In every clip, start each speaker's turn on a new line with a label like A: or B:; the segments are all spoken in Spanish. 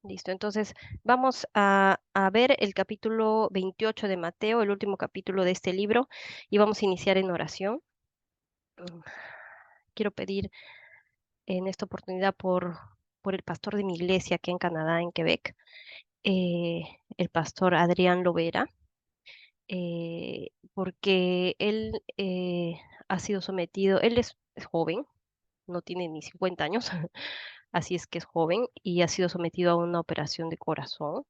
A: Listo, entonces vamos a ver el capítulo 28 de Mateo, el último capítulo de este libro, y vamos a iniciar en oración. Mm, Quiero pedir en esta oportunidad por el pastor de mi iglesia aquí en Canadá, en Quebec, el pastor Adrián Lovera, porque él ha sido sometido, él es joven, no tiene ni 50 años, así es que es joven, y ha sido sometido a una operación de corazón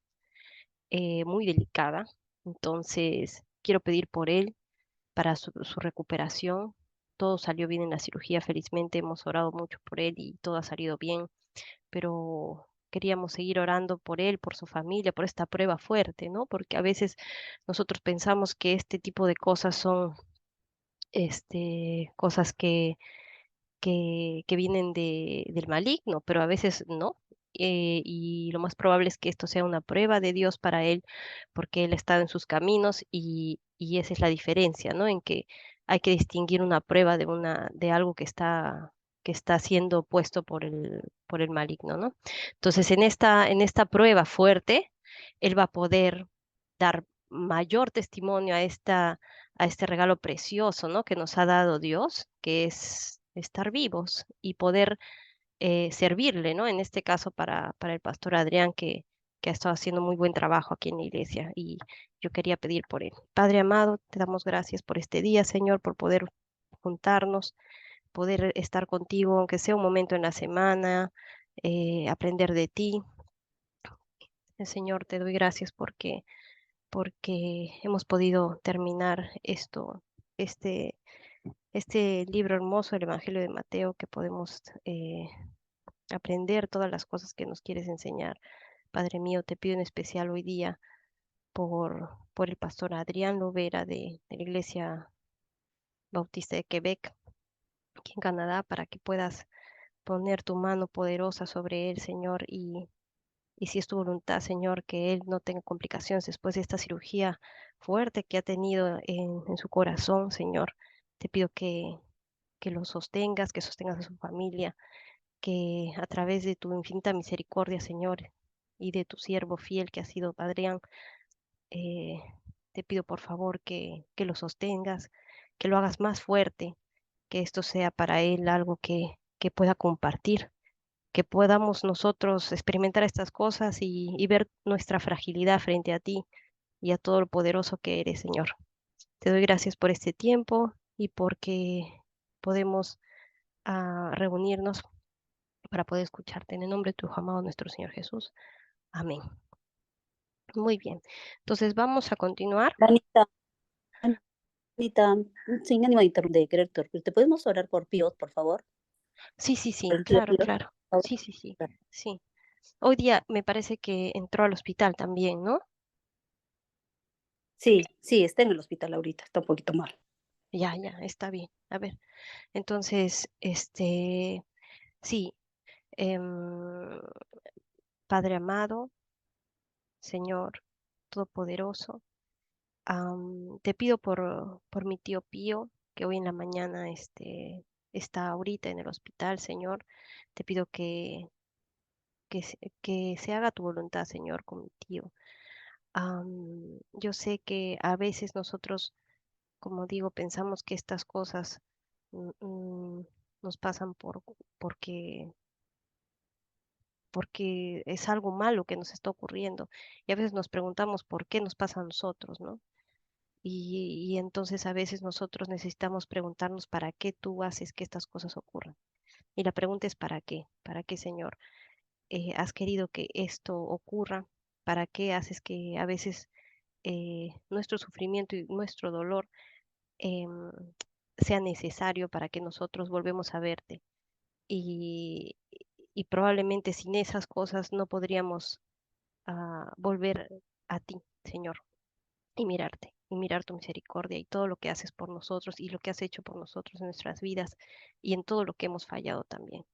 A: muy delicada. Entonces, quiero pedir por él para su recuperación. Todo salió bien en la cirugía, felizmente hemos orado mucho por él y todo ha salido bien, pero queríamos seguir orando por él, por su familia, por esta prueba fuerte, ¿no? Porque a veces nosotros pensamos que este tipo de cosas son cosas que vienen del maligno, pero a veces no. Y lo más probable es que esto sea una prueba de Dios para él, porque él ha estado en sus caminos y esa es la diferencia, ¿no? En que hay que distinguir una prueba de algo que está siendo puesto por el maligno, ¿no? Entonces, en esta prueba fuerte, él va a poder dar mayor testimonio a este regalo precioso, ¿no? Que nos ha dado Dios, que es estar vivos y poder servirle, ¿no? En este caso para el pastor Adrián, que ha estado haciendo muy buen trabajo aquí en la iglesia y yo quería pedir por él. Padre amado, te damos gracias por este día, Señor, por poder juntarnos, poder estar contigo, aunque sea un momento en la semana, aprender de ti. Señor, te doy gracias porque hemos podido terminar este, este libro hermoso, el Evangelio de Mateo, que podemos aprender todas las cosas que nos quieres enseñar. Padre mío, te pido en especial hoy día por el pastor Adrián Lovera de la Iglesia Bautista de Quebec, aquí en Canadá, para que puedas poner tu mano poderosa sobre él, Señor, y si es tu voluntad, Señor, que él no tenga complicaciones después de esta cirugía fuerte que ha tenido en su corazón, Señor. Te pido que lo sostengas, que sostengas a su familia, que a través de tu infinita misericordia, Señor, y de tu siervo fiel que ha sido Adrián, eh, te pido por favor que lo sostengas, que lo hagas más fuerte, que esto sea para él algo que pueda compartir, que podamos nosotros experimentar estas cosas y ver nuestra fragilidad frente a ti y a todo lo poderoso que eres, Señor. Te doy gracias por este tiempo y porque podemos reunirnos para poder escucharte. En el nombre de tu Hijo amado, nuestro Señor Jesús. Amén. Muy bien. Entonces vamos a continuar.
B: Danita, Anita, sin ánimo de querer interrumpir, ¿te podemos orar por Pío, por favor?
A: Sí, sí,
B: Por
A: sí,
B: el tío
A: claro,
B: Pío,
A: claro.
B: por
A: Sí, sí, sí,
B: favor.
A: sí. Hoy día me parece que entró al hospital también, ¿no?
B: Sí, sí, está en el hospital ahorita, está un poquito mal.
A: Ya, ya, está bien. A ver, entonces, sí, em, Padre amado, Señor Todopoderoso, te pido por mi tío Pío, que hoy en la mañana está ahorita en el hospital, Señor. Te pido que se haga tu voluntad, Señor, con mi tío. Yo sé que a veces nosotros, como digo, pensamos que estas cosas mm, mm, nos pasan porque, porque es algo malo que nos está ocurriendo. Y a veces nos preguntamos por qué nos pasa a nosotros, ¿no? Y entonces a veces nosotros necesitamos preguntarnos para qué tú haces que estas cosas ocurran. Y la pregunta es ¿para qué? ¿Para qué, Señor? ¿Has querido que esto ocurra? ¿Para qué haces que a veces nuestro sufrimiento y nuestro dolor em, sea necesario para que nosotros volvemos a verte? Y, y probablemente sin esas cosas no podríamos volver a ti, Señor, y mirar tu misericordia y todo lo que haces por nosotros y lo que has hecho por nosotros en nuestras vidas y en todo lo que hemos fallado también.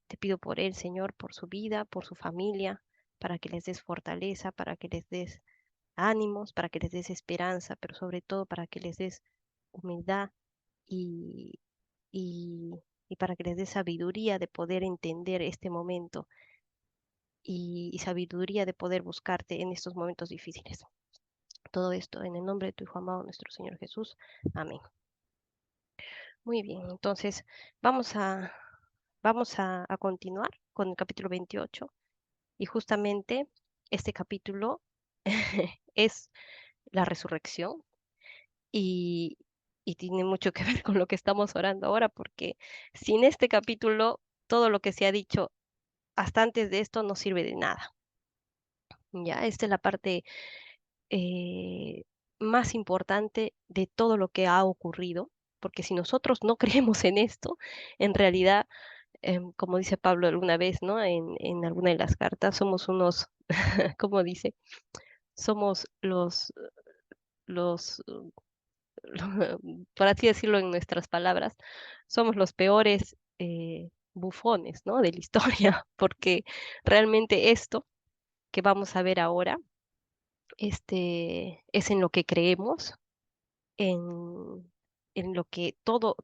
A: Te pido por él, Señor, por su vida, por su familia, para que les des fortaleza, para que les des ánimos, para que les des esperanza, pero sobre todo para que les des humildad y, y, y para que les des sabiduría de poder entender este momento y sabiduría de poder buscarte en estos momentos difíciles. Todo esto en el nombre de tu Hijo amado, nuestro Señor Jesús. Amén. Muy bien, entonces vamos a, vamos a continuar con el capítulo 28 y justamente este capítulo es la resurrección y, y tiene mucho que ver con lo que estamos orando ahora porque sin este capítulo todo lo que se ha dicho hasta antes de esto no sirve de nada. Ya, esta es la parte eh, más importante de todo lo que ha ocurrido, porque si nosotros no creemos en esto, en realidad, como dice Pablo alguna vez, ¿no? En alguna de las cartas, somos unos, como dice, somos los, por así decirlo en nuestras palabras, somos los peores bufones, ¿no? De la historia, porque realmente esto que vamos a ver ahora, es en lo que creemos en lo que todo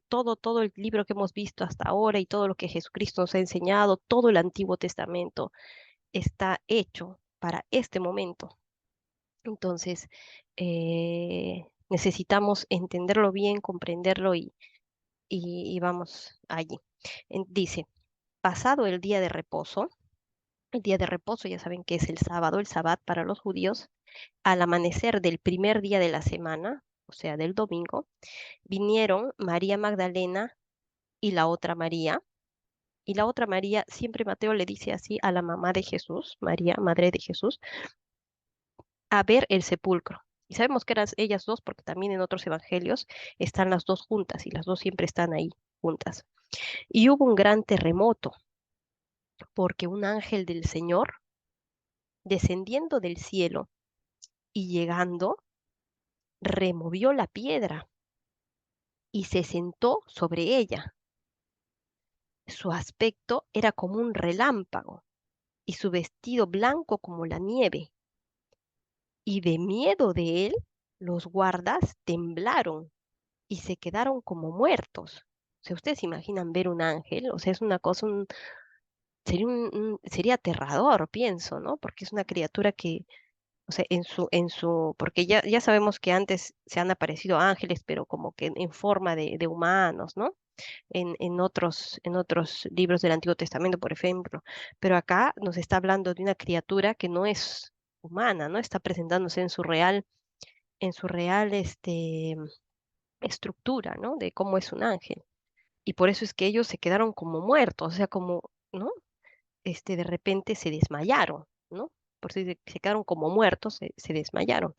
A: el libro que hemos visto hasta ahora y todo lo que Jesucristo nos ha enseñado, todo el Antiguo Testamento está hecho para este momento. Entonces, necesitamos entenderlo bien, comprenderlo y vamos allí. Dice, pasado el día de reposo ya saben que es el sábado, el sabbat para los judíos, al amanecer del primer día de la semana, o sea, del domingo, vinieron María Magdalena y la otra María. Y la otra María, siempre Mateo le dice así a la mamá de Jesús, María, madre de Jesús, a ver el sepulcro. Y sabemos que eran ellas dos porque también en otros evangelios están las dos juntas y las dos siempre están ahí juntas. Y hubo un gran terremoto porque un ángel del Señor, descendiendo del cielo y llegando, removió la piedra y se sentó sobre ella. Su aspecto era como un relámpago y su vestido blanco como la nieve. Y de miedo de él, los guardas temblaron y se quedaron como muertos. O sea, ustedes se imaginan ver un ángel, o sea, es una cosa, sería aterrador, pienso, ¿no? Porque es una criatura que, o sea, porque ya sabemos que antes se han aparecido ángeles, pero como que en forma de humanos, ¿no? En otros libros del Antiguo Testamento, por ejemplo. Pero acá nos está hablando de una criatura que no es humana, ¿no? Está presentándose en su real estructura, ¿no? De cómo es un ángel. Y por eso es que ellos se quedaron como muertos, o sea, como, ¿no? De repente se desmayaron, ¿no? Por eso se quedaron como muertos, se desmayaron.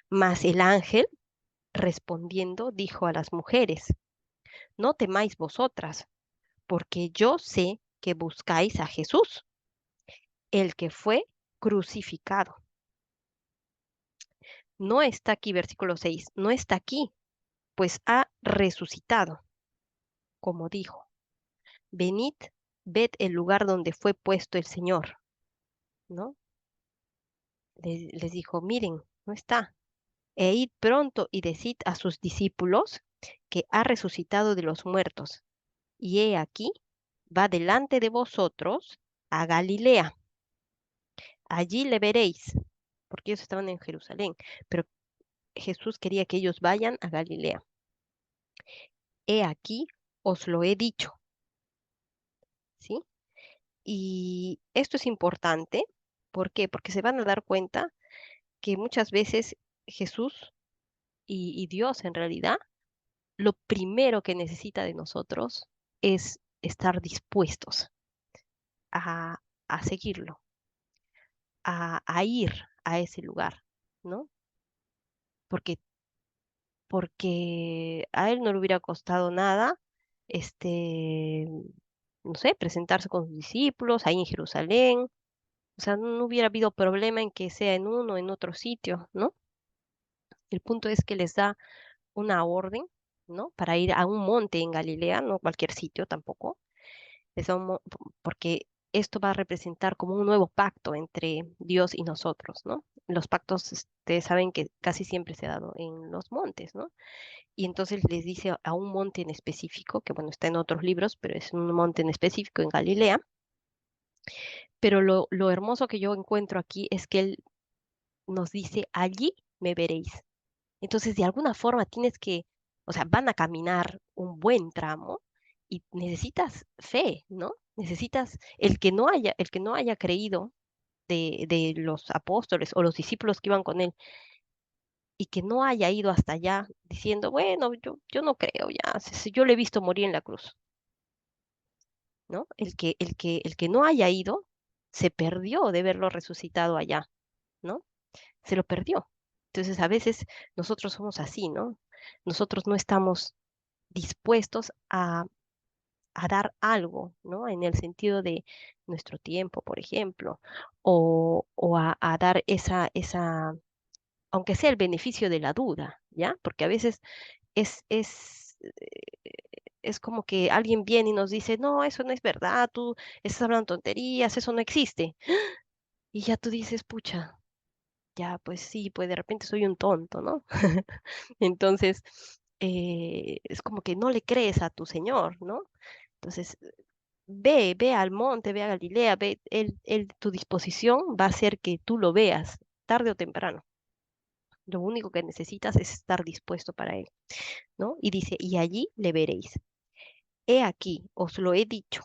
A: Mas el ángel, respondiendo, dijo a las mujeres, no temáis vosotras, porque yo sé que buscáis a Jesús, el que fue crucificado. No está aquí, versículo 6, no está aquí, pues ha resucitado, como dijo. Venid, ved el lugar donde fue puesto el Señor, ¿no? Les dijo, miren, no está. E id pronto y decid a sus discípulos que ha resucitado de los muertos. Y he aquí, va delante de vosotros a Galilea. Allí le veréis, porque ellos estaban en Jerusalén, pero Jesús quería que ellos vayan a Galilea. He aquí, os lo he dicho, ¿sí? Y esto es importante, ¿por qué? Porque se van a dar cuenta que muchas veces Jesús y Dios en realidad, lo primero que necesita de nosotros es estar dispuestos a, a seguirlo, a ir a ese lugar, ¿no? Porque, porque a él no le hubiera costado nada, este, no sé, presentarse con sus discípulos ahí en Jerusalén. O sea, no hubiera habido problema en que sea en uno o en otro sitio, ¿no? El punto es que les da una orden, ¿no? Para ir a un monte en Galilea, no cualquier sitio tampoco, porque esto va a representar como un nuevo pacto entre Dios y nosotros, ¿no? Los pactos, ustedes saben que casi siempre se ha dado en los montes, ¿no? Y entonces les dice a un monte en específico, que bueno, está en otros libros, pero es un monte en específico en Galilea, Pero lo hermoso que yo encuentro aquí es que Él nos dice, allí me veréis. Entonces, de alguna forma tienes que, o sea, van a caminar un buen tramo y necesitas fe, ¿no? Necesitas el que no haya creído de los apóstoles o los discípulos que iban con él y que no haya ido hasta allá diciendo, bueno, yo no creo ya, si yo le he visto morir en la cruz, ¿no? El que no haya ido se perdió de verlo resucitado allá, ¿no? Se lo perdió. Entonces, a veces nosotros somos así, ¿no? Nosotros no estamos dispuestos a dar algo, ¿no? En el sentido de nuestro tiempo, por ejemplo, o a dar aunque sea el beneficio de la duda, ¿ya? Porque a veces es como que alguien viene y nos dice, no, eso no es verdad, tú estás hablando tonterías, eso no existe. Y ya tú dices, pucha, ya, pues sí, pues de repente soy un tonto, ¿no? Entonces, es como que no le crees a tu Señor, ¿no? Entonces, ve al monte, ve a Galilea, ve, tu disposición va a ser que tú lo veas, tarde o temprano. Lo único que necesitas es estar dispuesto para él, ¿no? Y dice, y allí le veréis. He aquí, os lo he dicho.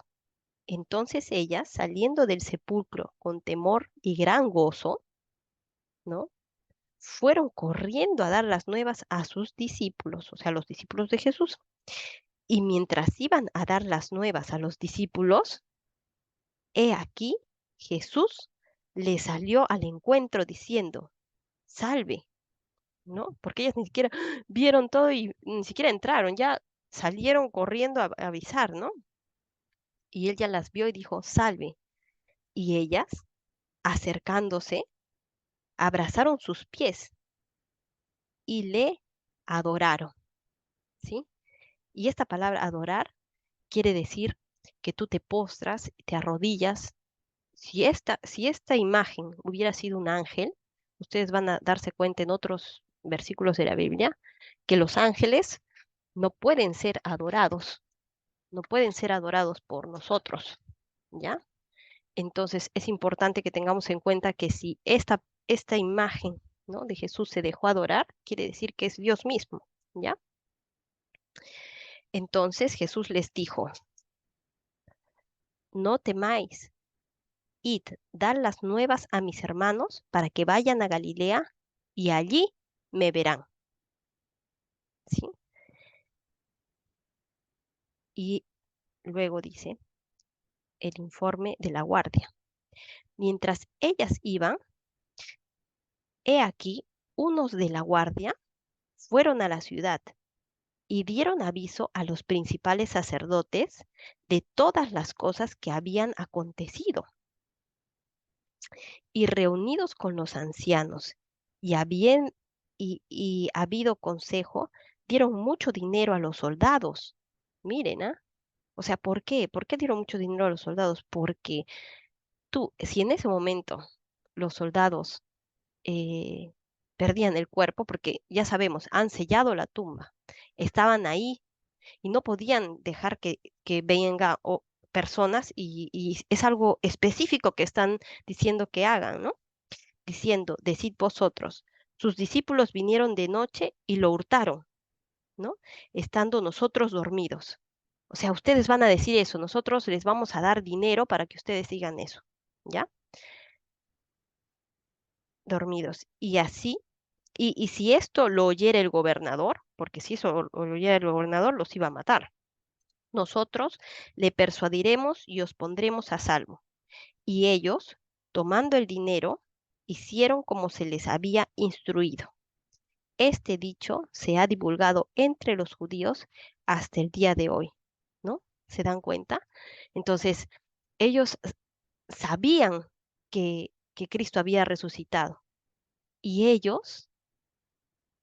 A: Entonces ellas, saliendo del sepulcro con temor y gran gozo, ¿no? Fueron corriendo a dar las nuevas a sus discípulos, o sea, los discípulos de Jesús. Y mientras iban a dar las nuevas a los discípulos, he aquí, Jesús le salió al encuentro diciendo, salve, ¿no? Porque ellas ni siquiera vieron todo y ni siquiera entraron, ya salieron corriendo a avisar, ¿no? Y él ya las vio y dijo, salve. Y ellas, acercándose, abrazaron sus pies y le adoraron, ¿sí? Y esta palabra adorar quiere decir que tú te postras, te arrodillas. Si esta imagen hubiera sido un ángel, ustedes van a darse cuenta en otros versículos de la Biblia que los ángeles no pueden ser adorados, no pueden ser adorados por nosotros, ¿ya? Entonces es importante que tengamos en cuenta que si esta imagen, ¿no? de Jesús se dejó adorar, quiere decir que es Dios mismo, ¿ya? Entonces Jesús les dijo, no temáis, id, dad las nuevas a mis hermanos para que vayan a Galilea y allí me verán, ¿sí? Y luego dice el informe de la guardia. Mientras ellas iban, he aquí, unos de la guardia fueron a la ciudad y dieron aviso a los principales sacerdotes de todas las cosas que habían acontecido. Y reunidos con los ancianos y habido consejo, dieron mucho dinero a los soldados. Miren, ¿ah? O sea, ¿por qué? ¿Por qué dieron mucho dinero a los soldados? Porque si en ese momento los soldados eh, perdían el cuerpo, porque ya sabemos, han sellado la tumba, estaban ahí y no podían dejar que venga personas y es algo específico que están diciendo que hagan, ¿no? Diciendo, decid vosotros, sus discípulos vinieron de noche y lo hurtaron, ¿no? Estando nosotros dormidos. O sea, ustedes van a decir eso, nosotros les vamos a dar dinero para que ustedes digan eso, ¿ya? Dormidos. Y así, y si esto lo oyera el gobernador, porque si eso lo oyera el gobernador, los iba a matar. Nosotros le persuadiremos y os pondremos a salvo. Y ellos, tomando el dinero, hicieron como se les había instruido. Este dicho se ha divulgado entre los judíos hasta el día de hoy, ¿no? ¿Se dan cuenta? Entonces, ellos sabían que Cristo había resucitado y ellos,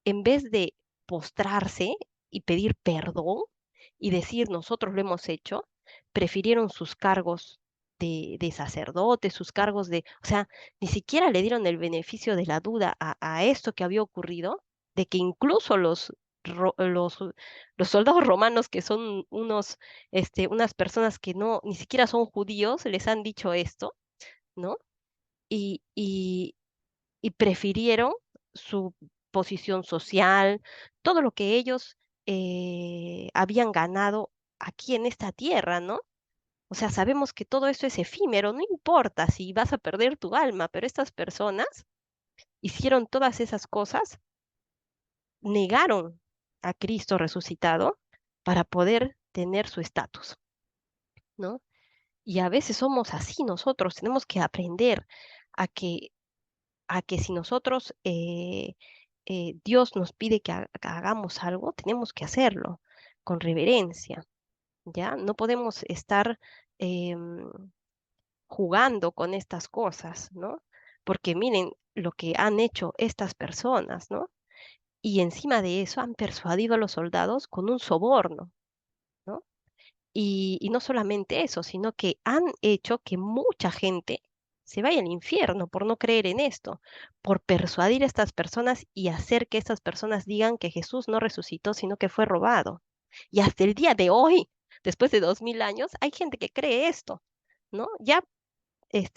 A: en vez de postrarse y pedir perdón y decir nosotros lo hemos hecho, prefirieron sus cargos de sacerdote, sus cargos o sea, ni siquiera le dieron el beneficio de la duda a esto que había ocurrido, de que incluso ro- los, los soldados romanos, que son unas personas que no, ni siquiera son judíos, les han dicho esto, ¿no? Y, y, y prefirieron su posición social, todo lo que ellos habían ganado aquí en esta tierra, ¿no? O sea, sabemos que todo esto es efímero, no importa si vas a perder tu alma, pero estas personas hicieron todas esas cosas, negaron a Cristo resucitado para poder tener su estatus, ¿no? Y a veces somos así nosotros, tenemos que aprender a que, a que si nosotros, Dios nos pide que hagamos algo, tenemos que hacerlo con reverencia, ¿ya? No podemos estar em, jugando con estas cosas, ¿no? Porque miren lo que han hecho estas personas, ¿no? Y encima de eso han persuadido a los soldados con un soborno, ¿no? Y no solamente eso, sino que han hecho que mucha gente se vaya al infierno por no creer en esto, por persuadir a estas personas y hacer que estas personas digan que Jesús no resucitó, sino que fue robado. Y hasta el día de hoy, después de 2000 años, hay gente que cree esto, ¿no? Ya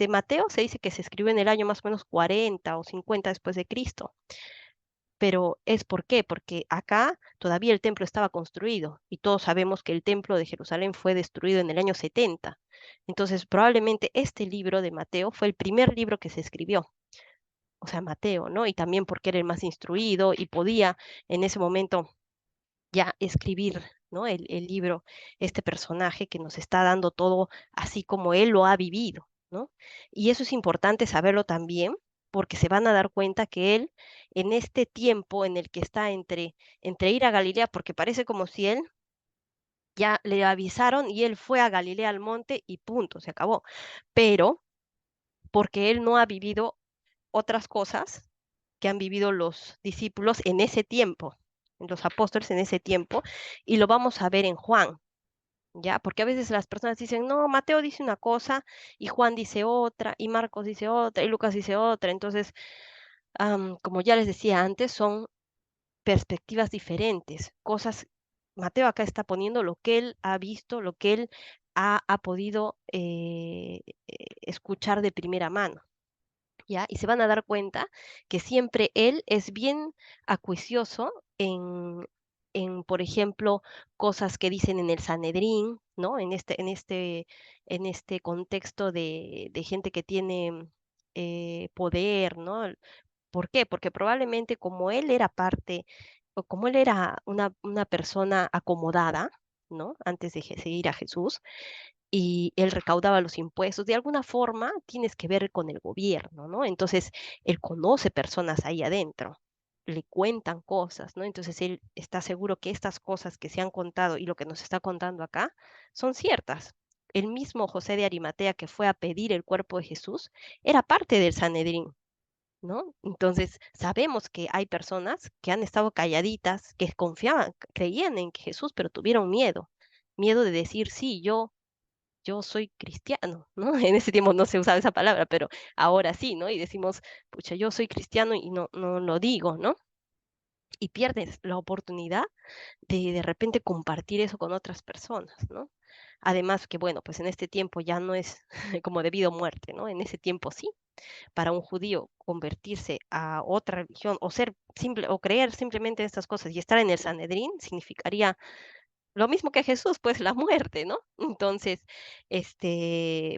A: Mateo se dice que se escribió en el año más o menos 40 o 50 después de Cristo. Pero ¿es por qué? Porque acá todavía el templo estaba construido y todos sabemos que el templo de Jerusalén fue destruido en el año 70. Entonces, probablemente este libro de Mateo fue el primer libro que se escribió, o sea, Mateo, ¿no? Y también porque era el más instruido y podía en ese momento ya escribir, ¿no? El libro, este personaje que nos está dando todo así como él lo ha vivido, ¿no? Y eso es importante saberlo también, porque se van a dar cuenta que él, en este tiempo en el que está entre ir a Galilea, porque parece como si él ya le avisaron y él fue a Galilea al monte y punto, se acabó. Pero porque él no ha vivido otras cosas que han vivido los discípulos en ese tiempo, los apóstoles en ese tiempo, y lo vamos a ver en Juan, ¿ya? Porque a veces las personas dicen, no, Mateo dice una cosa y Juan dice otra, y Marcos dice otra, y Lucas dice otra. Entonces, como ya les decía antes, son perspectivas diferentes, cosas. Mateo acá está poniendo lo que él ha visto, lo que él ha podido escuchar de primera mano. ¿Ya? Y se van a dar cuenta que siempre él es bien acuicioso por ejemplo, cosas que dicen en el Sanedrín, ¿no? En este contexto de gente que tiene poder, ¿no? ¿Por qué? Porque probablemente como él era parte, o como él era una persona acomodada, ¿no? Antes de seguir a Jesús, y él recaudaba los impuestos, de alguna forma tienes que ver con el gobierno, ¿no? Entonces, él conoce personas ahí adentro, le cuentan cosas, ¿no? Entonces, él está seguro que estas cosas que se han contado y lo que nos está contando acá son ciertas. El mismo José de Arimatea que fue a pedir el cuerpo de Jesús era parte del Sanedrín, ¿no? Entonces, sabemos que hay personas que han estado calladitas, que confiaban, creían en Jesús, pero tuvieron miedo, miedo de decir, sí, yo soy cristiano, ¿no? En ese tiempo no se usaba esa palabra, pero ahora sí, ¿no? Y decimos, pucha, yo soy cristiano y no lo digo, ¿no? Y pierdes la oportunidad de repente compartir eso con otras personas, ¿no? Además que, bueno, pues en este tiempo ya no es como debido a muerte, ¿no? En ese tiempo sí, para un judío convertirse a otra religión o ser simple o creer simplemente en estas cosas y estar en el Sanedrín significaría lo mismo que Jesús, pues la muerte, ¿no? Entonces,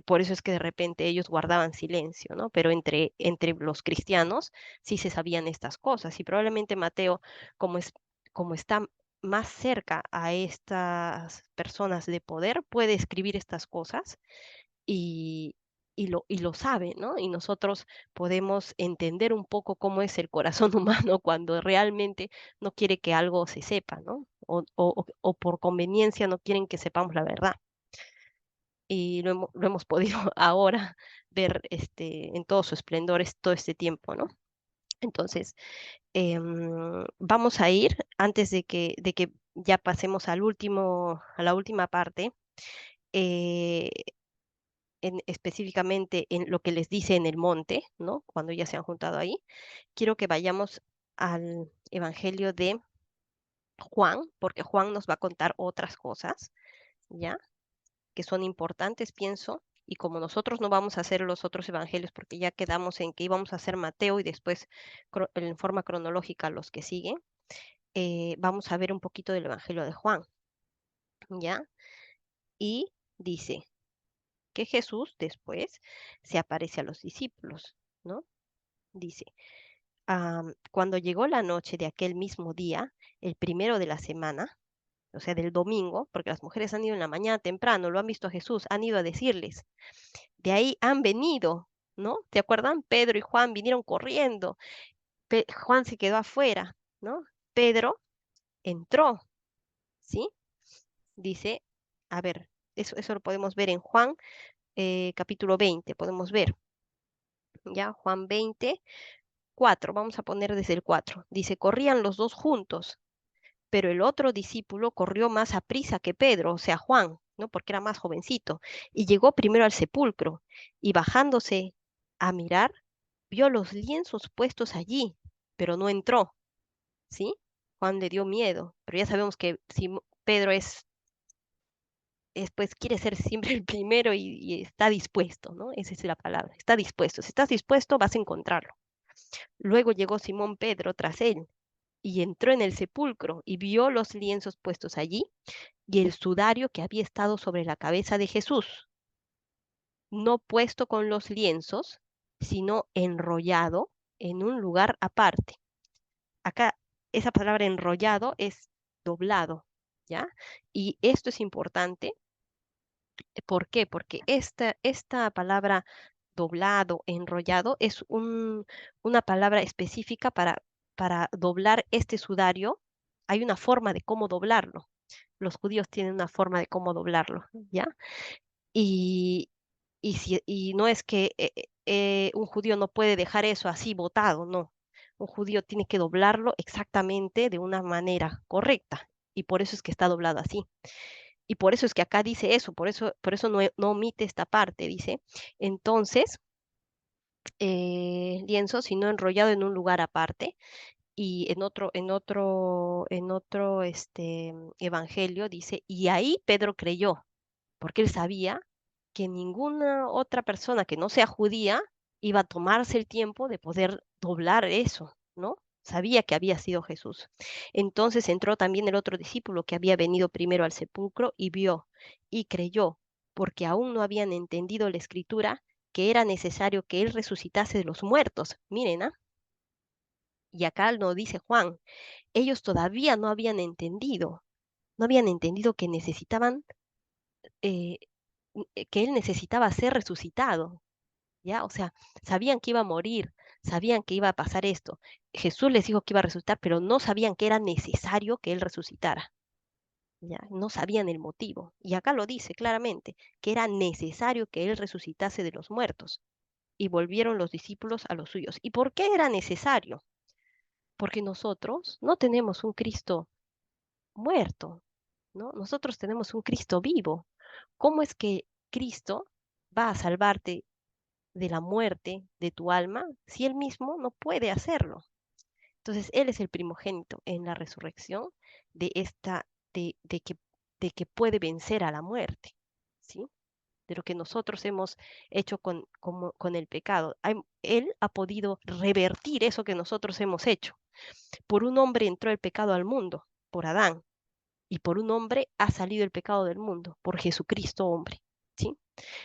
A: por eso es que de repente ellos guardaban silencio, ¿no? Pero entre los cristianos sí se sabían estas cosas y probablemente Mateo, como es, como está más cerca a estas personas de poder, puede escribir estas cosas y, y lo sabe, ¿no? Y nosotros podemos entender un poco cómo es el corazón humano cuando realmente no quiere que algo se sepa, ¿no? O por conveniencia no quieren que sepamos la verdad. Y lo hemos podido ahora ver en todo su esplendor todo este tiempo, ¿no? Entonces, vamos a ir, antes de que ya pasemos a la última parte, eh, específicamente en lo que les dice en el monte, ¿no? Cuando ya se han juntado ahí, quiero que vayamos al Evangelio de Juan, porque Juan nos va a contar otras cosas, ¿ya? Que son importantes, pienso. Y como nosotros no vamos a hacer los otros evangelios, porque ya quedamos en que íbamos a hacer Mateo y después en forma cronológica los que siguen, vamos a ver un poquito del Evangelio de Juan, ¿ya? Y dice que Jesús después se aparece a los discípulos, ¿no? Dice, cuando llegó la noche de aquel mismo día, el primero de la semana, o sea, del domingo, porque las mujeres han ido en la mañana temprano, lo han visto a Jesús, han ido a decirles, de ahí han venido, ¿no? ¿Te acuerdan? Pedro y Juan vinieron corriendo, Juan se quedó afuera, ¿no? Pedro entró, ¿sí? Dice, a ver, eso lo podemos ver en Juan capítulo 20, podemos ver, ¿ya? Juan 20, 4, vamos a poner desde el 4. Dice, corrían los dos juntos, pero el otro discípulo corrió más aprisa que Pedro, o sea, Juan, ¿no? Porque era más jovencito, y llegó primero al sepulcro, y bajándose a mirar, vio los lienzos puestos allí, pero no entró, ¿sí? Juan le dio miedo, pero ya sabemos que si Pedro pues quiere ser siempre el primero y está dispuesto, ¿no? Esa es la palabra, está dispuesto. Si estás dispuesto, vas a encontrarlo. Luego llegó Simón Pedro tras él y entró en el sepulcro y vio los lienzos puestos allí y el sudario que había estado sobre la cabeza de Jesús, no puesto con los lienzos, sino enrollado en un lugar aparte. Acá esa palabra enrollado es doblado, ¿ya? Y esto es importante. ¿Por qué? Porque esta palabra doblado, enrollado, es una palabra específica para doblar este sudario. Hay una forma de cómo doblarlo. Los judíos tienen una forma de cómo doblarlo, ¿ya? Y, y no es que un judío no puede dejar eso así botado, no. Un judío tiene que doblarlo exactamente de una manera correcta. Y por eso es que está doblado así. Y por eso es que acá dice eso, por eso no omite esta parte, dice. Entonces, lienzo, sino enrollado en un lugar aparte. Y en otro evangelio dice, y ahí Pedro creyó, porque él sabía que ninguna otra persona que no sea judía iba a tomarse el tiempo de poder doblar eso, ¿no? Sabía que había sido Jesús. Entonces entró también el otro discípulo que había venido primero al sepulcro y vio y creyó, porque aún no habían entendido la escritura que era necesario que él resucitase de los muertos. Miren, ¿ah? Y acá lo dice Juan, ellos todavía no habían entendido que necesitaban eh, que él necesitaba ser resucitado, ¿ya? O sea, sabían que iba a morir, sabían que iba a pasar esto. Jesús les dijo que iba a resucitar, pero no sabían que era necesario que él resucitara, ¿ya? No sabían el motivo. Y acá lo dice claramente, que era necesario que él resucitase de los muertos. Y volvieron los discípulos a los suyos. ¿Y por qué era necesario? Porque nosotros no tenemos un Cristo muerto, ¿no? Nosotros tenemos un Cristo vivo. ¿Cómo es que Cristo va a salvarte de la muerte de tu alma si él mismo no puede hacerlo? Entonces, él es el primogénito en la resurrección de esta, de que puede vencer a la muerte, ¿sí? De lo que nosotros hemos hecho con el pecado. Él ha podido revertir eso que nosotros hemos hecho. Por un hombre entró el pecado al mundo, por Adán, y por un hombre ha salido el pecado del mundo, por Jesucristo hombre, ¿sí?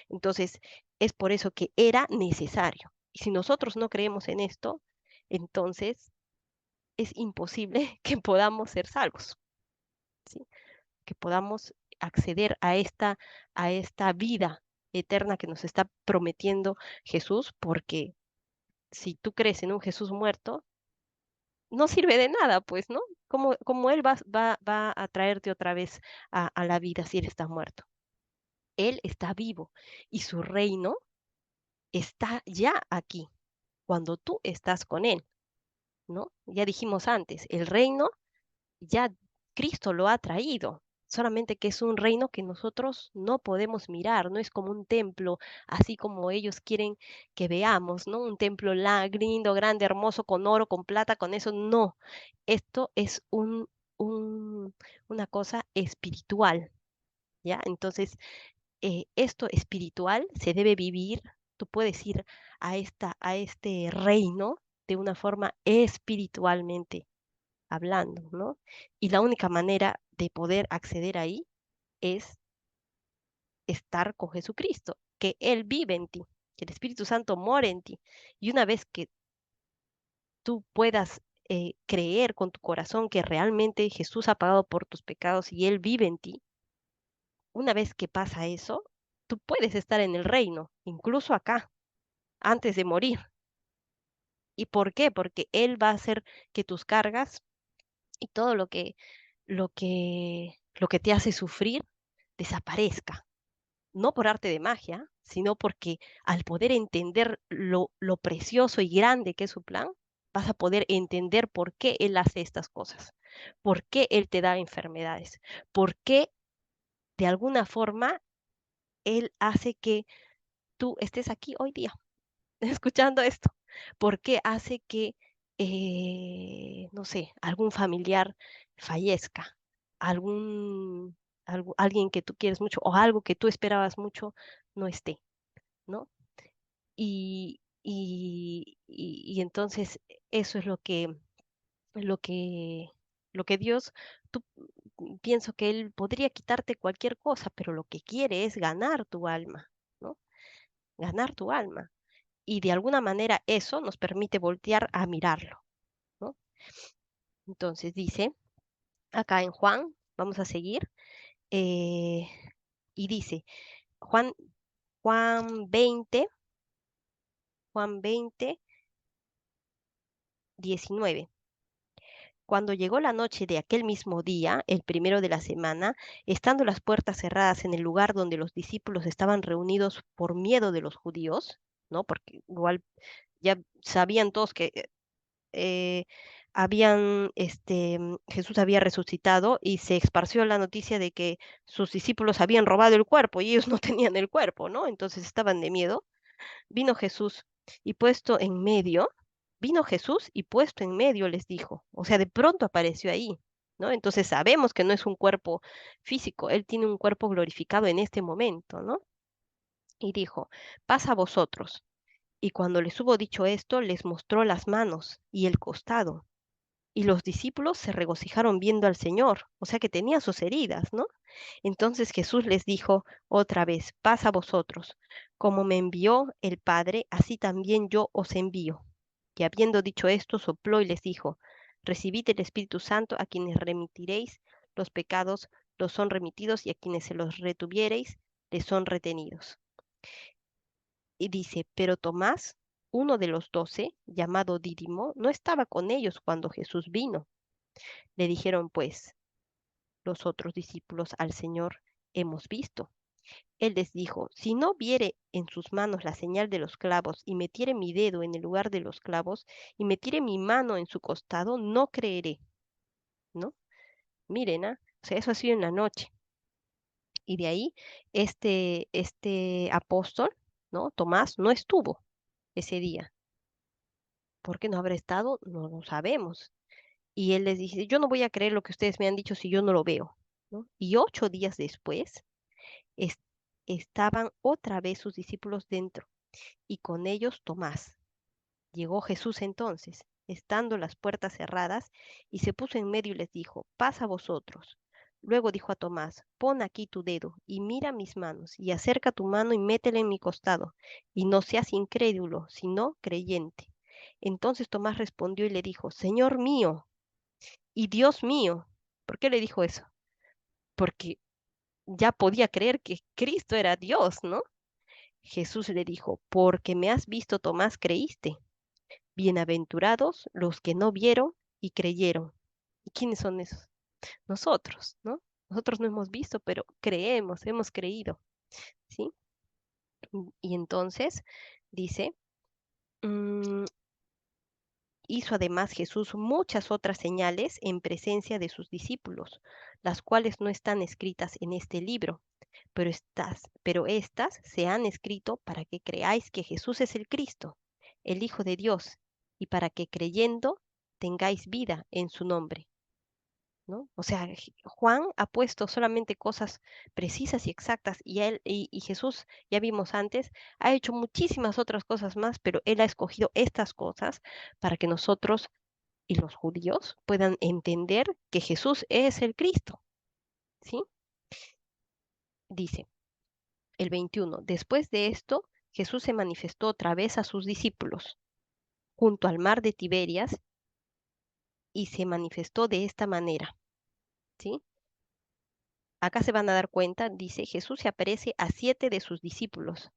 A: Entonces, es por eso que era necesario. Y si nosotros no creemos en esto, entonces es imposible que podamos ser salvos, ¿sí? Que podamos acceder a esta vida eterna que nos está prometiendo Jesús, porque si tú crees en un Jesús muerto, no sirve de nada, pues, ¿no? Como Él va a traerte otra vez a la vida si Él está muerto. Él está vivo y su reino está ya aquí, cuando tú estás con Él, ¿no? Ya dijimos antes, el reino ya Cristo lo ha traído, solamente que es un reino que nosotros no podemos mirar, no es como un templo, así como ellos quieren que veamos, ¿no? Un templo lindo, grande, hermoso, con oro, con plata, con eso, no. Esto es un, una cosa espiritual, ¿ya? Entonces, esto espiritual se debe vivir. Tú puedes ir a este reino de una forma espiritualmente hablando, ¿no? Y la única manera de poder acceder ahí es estar con Jesucristo, que Él vive en ti, que el Espíritu Santo mora en ti. Y una vez que tú puedas creer con tu corazón que realmente Jesús ha pagado por tus pecados y Él vive en ti, una vez que pasa eso, tú puedes estar en el reino, incluso acá, antes de morir. ¿Y por qué? Porque Él va a hacer que tus cargas y todo lo que te hace sufrir desaparezca. No por arte de magia, sino porque al poder entender lo precioso y grande que es su plan, vas a poder entender por qué Él hace estas cosas, por qué Él te da enfermedades, por qué de alguna forma Él hace que tú estés aquí hoy día escuchando esto, por qué hace que, no sé, algún familiar fallezca, algún, alguien que tú quieres mucho o algo que tú esperabas mucho no esté, ¿no? Y entonces eso es lo que, lo que Dios, tú, pienso que Él podría quitarte cualquier cosa, pero lo que quiere es ganar tu alma, ¿no? Ganar tu alma. Y de alguna manera eso nos permite voltear a mirarlo, ¿no? Entonces dice, acá en Juan, vamos a seguir, eh, y dice, Juan, Juan 20, Juan 20, 19. Cuando llegó la noche de aquel mismo día, el primero de la semana, estando las puertas cerradas en el lugar donde los discípulos estaban reunidos por miedo de los judíos, ¿no? Porque igual ya sabían todos que eh, Jesús había resucitado y se esparció la noticia de que sus discípulos habían robado el cuerpo y ellos no tenían el cuerpo, ¿no? Entonces estaban de miedo. Vino Jesús y puesto en medio, vino Jesús y puesto en medio les dijo, o sea, de pronto apareció ahí, ¿no? Entonces sabemos que no es un cuerpo físico, Él tiene un cuerpo glorificado en este momento, ¿no? Y dijo, pasa a vosotros. Y cuando les hubo dicho esto, les mostró las manos y el costado. Y los discípulos se regocijaron viendo al Señor, o sea que tenía sus heridas, ¿no? Entonces Jesús les dijo otra vez, paz a vosotros, como me envió el Padre, así también yo os envío. Y habiendo dicho esto, sopló y les dijo, recibid el Espíritu Santo, a quienes remitiréis los pecados, los son remitidos, y a quienes se los retuviereis, les son retenidos. Y dice, pero Tomás, uno de los 12, llamado Dídimo, no estaba con ellos cuando Jesús vino. Le dijeron pues los otros discípulos al Señor, hemos visto. Él les dijo, si no viere en sus manos la señal de los clavos y metiere mi dedo en el lugar de los clavos y metiere mi mano en su costado, no creeré, ¿no? Miren, ¿ah? O sea, eso ha sido en la noche. Y de ahí este apóstol, ¿no? Tomás, no estuvo ese día. ¿Por qué no habrá estado? No lo sabemos. Y él les dice, yo no voy a creer lo que ustedes me han dicho si yo no lo veo, ¿no? Y 8 días después es- estaban otra vez sus discípulos dentro, y con ellos Tomás. Llegó Jesús entonces, estando las puertas cerradas, y se puso en medio y les dijo, paz a vosotros. Luego dijo a Tomás, pon aquí tu dedo y mira mis manos, y acerca tu mano y métela en mi costado, y no seas incrédulo, sino creyente. Entonces Tomás respondió y le dijo, Señor mío y Dios mío. ¿Por qué le dijo eso? Porque ya podía creer que Cristo era Dios, ¿no? Jesús le dijo, porque me has visto, Tomás, creíste. Bienaventurados los que no vieron y creyeron. ¿Y quiénes son esos? Nosotros, ¿no? Nosotros no hemos visto, pero creemos, hemos creído, ¿sí? Y entonces dice, mm, hizo además Jesús muchas otras señales en presencia de sus discípulos, las cuales no están escritas en este libro, pero estas se han escrito para que creáis que Jesús es el Cristo, el Hijo de Dios, y para que creyendo tengáis vida en su nombre. ¿no? O sea, Juan ha puesto solamente cosas precisas y exactas y y Jesús, ya vimos antes, ha hecho muchísimas otras cosas más, pero él ha escogido estas cosas para que nosotros y los judíos puedan entender que Jesús es el Cristo, ¿sí? Dice el 21, después de esto, Jesús se manifestó otra vez a sus discípulos junto al mar de Tiberias y se manifestó de esta manera, ¿sí? Acá se van a dar cuenta, dice, Jesús se aparece a 7 de sus discípulos.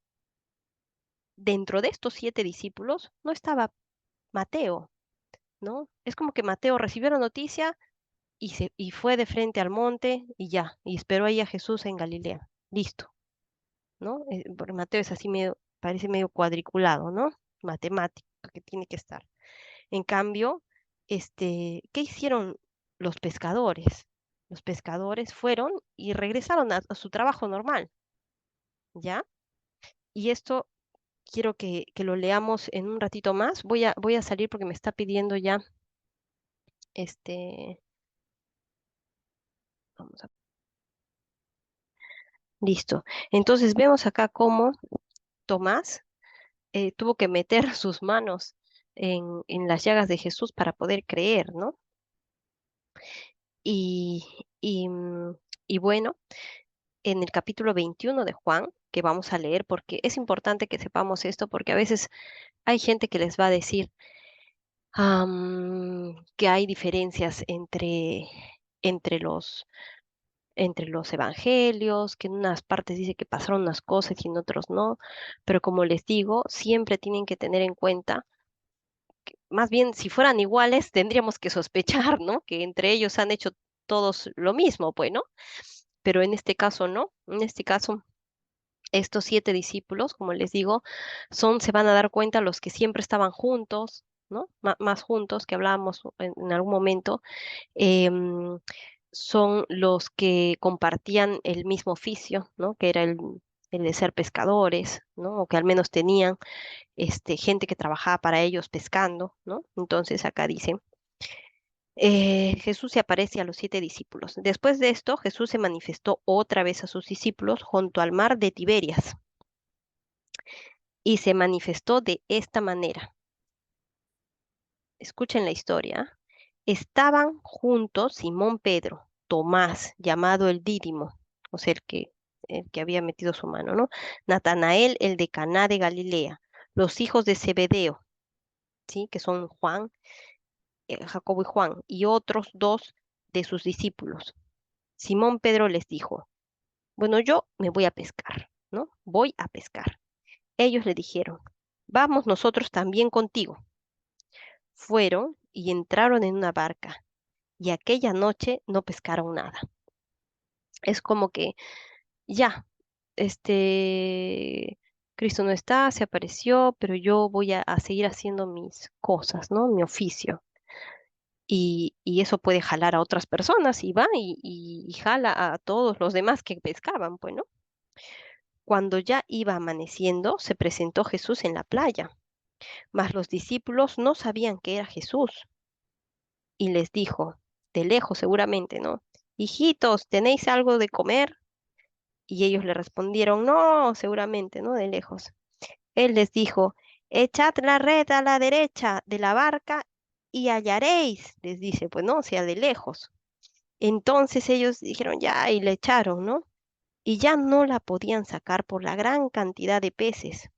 A: Dentro de estos 7 discípulos no estaba Mateo, ¿no? Es como que Mateo recibió la noticia y fue de frente al monte y ya, y esperó ahí a Jesús en Galilea. Listo, ¿no? Porque Mateo es así medio, parece medio cuadriculado, ¿no? Matemático que tiene que estar. En cambio, ¿qué hicieron los pescadores? Los pescadores fueron y regresaron a su trabajo normal, ¿ya? Y esto quiero que lo leamos en un ratito más. Voy a salir porque me está pidiendo ya, este, vamos a, listo. Entonces vemos acá cómo Tomás tuvo que meter sus manos en las llagas de Jesús para poder creer, ¿no? Y, y, mm, y bueno, en el capítulo 21 de Juan, que vamos a leer, porque es importante que sepamos esto, porque a veces hay gente que les va a decir que hay diferencias entre entre los evangelios, que en unas partes dice que pasaron unas cosas y en otros no, pero como les digo, siempre tienen que tener en cuenta, más bien si fueran iguales, tendríamos que sospechar, ¿no? Que entre ellos han hecho todos lo mismo, pues, ¿no? Pero en este caso no, en este caso estos 7 discípulos, como les digo, se van a dar cuenta los que siempre estaban juntos, ¿no? Más juntos, que hablábamos en algún momento, em, son los que compartían el mismo oficio, ¿no? Que era el de ser pescadores, ¿no? O que al menos tenían gente que trabajaba para ellos pescando, ¿no? Entonces acá dice, Jesús se aparece a los 7 discípulos. Después de esto, Jesús se manifestó otra vez a sus discípulos junto al mar de Tiberias y se manifestó de esta manera. Escuchen la historia. Estaban juntos Simón Pedro, Tomás, llamado el Dídimo, o sea, el que había metido su mano, ¿no? Natanael, el de Caná de Galilea, los hijos de Zebedeo, ¿sí? Que son Juan, Jacobo y Juan, y otros dos de sus discípulos. Simón Pedro les dijo, bueno, yo me voy a pescar, ¿no? Voy a pescar. Ellos le dijeron, vamos nosotros también contigo. Fueron y entraron en una barca, y aquella noche no pescaron nada. Es como que ya, este, Cristo no está, se apareció, pero yo voy a seguir haciendo mis cosas, ¿no? Mi oficio. Y eso puede jalar a otras personas y va y jala a todos los demás que pescaban, pues, ¿no? Cuando ya iba amaneciendo, se presentó Jesús en la playa, mas los discípulos no sabían que era Jesús. Y les dijo, de lejos seguramente, ¿no? Hijitos, ¿tenéis algo de comer? Y ellos le respondieron, no, seguramente, ¿no? De lejos. Él les dijo, echad la red a la derecha de la barca y hallaréis, les dice, pues no, o sea, de lejos. Entonces ellos dijeron, ya, y le echaron, ¿no? Y ya no la podían sacar por la gran cantidad de peces.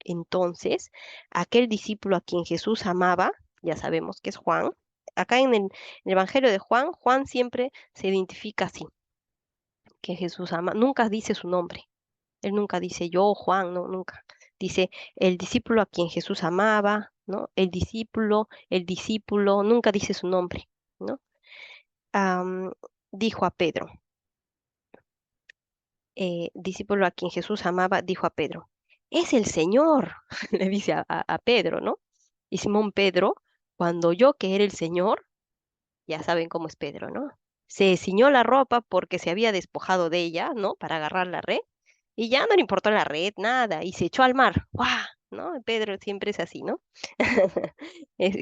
A: Entonces, aquel discípulo a quien Jesús amaba, ya sabemos que es Juan, acá en el Evangelio de Juan, Juan siempre se identifica así, que Jesús ama, nunca dice su nombre, él nunca dice yo, Juan, no, nunca. Dice el discípulo a quien Jesús amaba, ¿no? El discípulo, nunca dice su nombre, ¿no? Am, dijo a Pedro, discípulo a quien Jesús amaba, dijo a Pedro, es el Señor, le dice a Pedro, ¿no? Y Simón Pedro, cuando oyó que era el Señor, ya saben cómo es Pedro, ¿no? Se ciñó la ropa porque se había despojado de ella, ¿no? Para agarrar la red, y ya no le importó la red, nada, y se echó al mar. ¡Guau! ¿no? Pedro siempre es así, ¿no?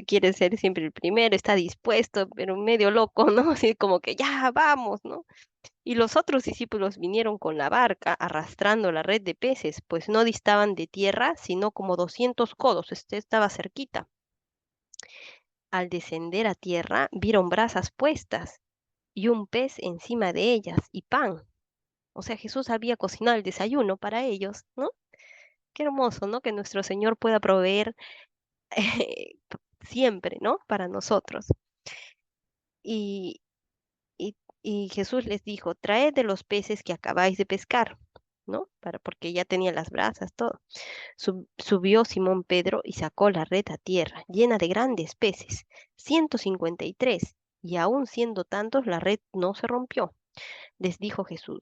A: Quiere ser siempre el primero, está dispuesto, pero medio loco, ¿no? Así como que ya vamos, ¿no? Y los otros discípulos vinieron con la barca arrastrando la red de peces, pues no distaban de tierra, sino como 200 codos, este estaba cerquita. Al descender a tierra, vieron brasas puestas y un pez encima de ellas y pan. O sea, Jesús había cocinado el desayuno para ellos, ¿no? Qué hermoso, ¿no? Que nuestro Señor pueda proveer siempre, ¿no? Para nosotros. Y, y Jesús les dijo, traed de los peces que acabáis de pescar, ¿no? Porque ya tenía las brasas, todo. Subió Simón Pedro y sacó la red a tierra, llena de grandes peces, 153, y aun siendo tantos, la red no se rompió. Les dijo Jesús,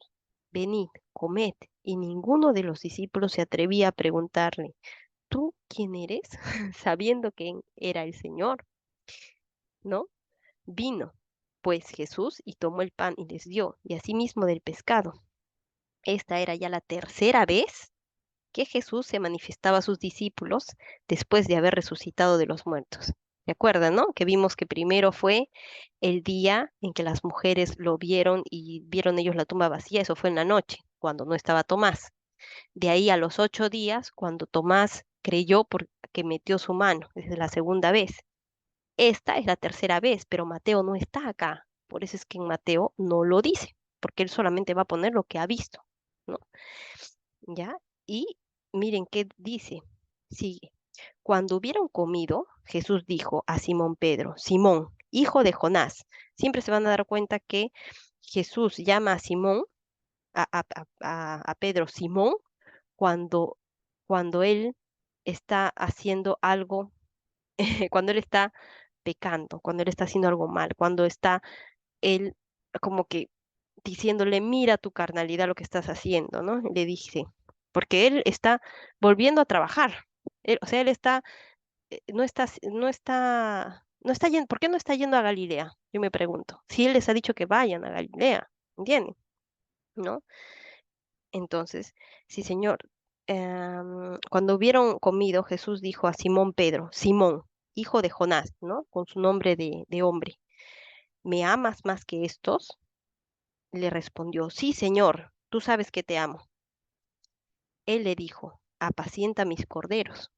A: venid, comed, y ninguno de los discípulos se atrevía a preguntarle, ¿tú quién eres? Sabiendo que era el Señor, ¿no? Vino, pues Jesús y tomó el pan y les dio, y asimismo del pescado. Esta era ya la tercera vez que Jesús se manifestaba a sus discípulos después de haber resucitado de los muertos. ¿Se acuerdan, no? Que vimos que primero fue el día en que las mujeres lo vieron y vieron ellos la tumba vacía, eso fue en la noche, cuando no estaba Tomás. De ahí a los 8 días, cuando Tomás creyó porque metió su mano, desde la segunda vez. Esta es la tercera vez, pero Mateo no está acá. Por eso es que en Mateo no lo dice, porque él solamente va a poner lo que ha visto, ¿no? ¿Ya? Y miren qué dice. Sigue. Cuando hubieron comido, Jesús dijo a Simón Pedro, Simón, hijo de Jonás. Siempre se van a dar cuenta que Jesús llama a Simón, a Pedro Simón, cuando, cuando él está haciendo algo, cuando él está pecando, cuando él está haciendo algo mal, cuando está él como que diciéndole, mira tu carnalidad lo que estás haciendo, ¿no? Le dice, porque él está volviendo a trabajar. O sea, él está, no está yendo, ¿por qué no está yendo a Galilea? Yo me pregunto. Si él les ha dicho que vayan a Galilea, ¿entienden? ¿No? Entonces, sí, Señor, cuando hubieron comido, Jesús dijo a Simón Pedro, Simón, hijo de Jonás, ¿no? Con su nombre de hombre, ¿me amas más que estos? Le respondió, sí, Señor, tú sabes que te amo. Él le dijo, apacienta mis corderos.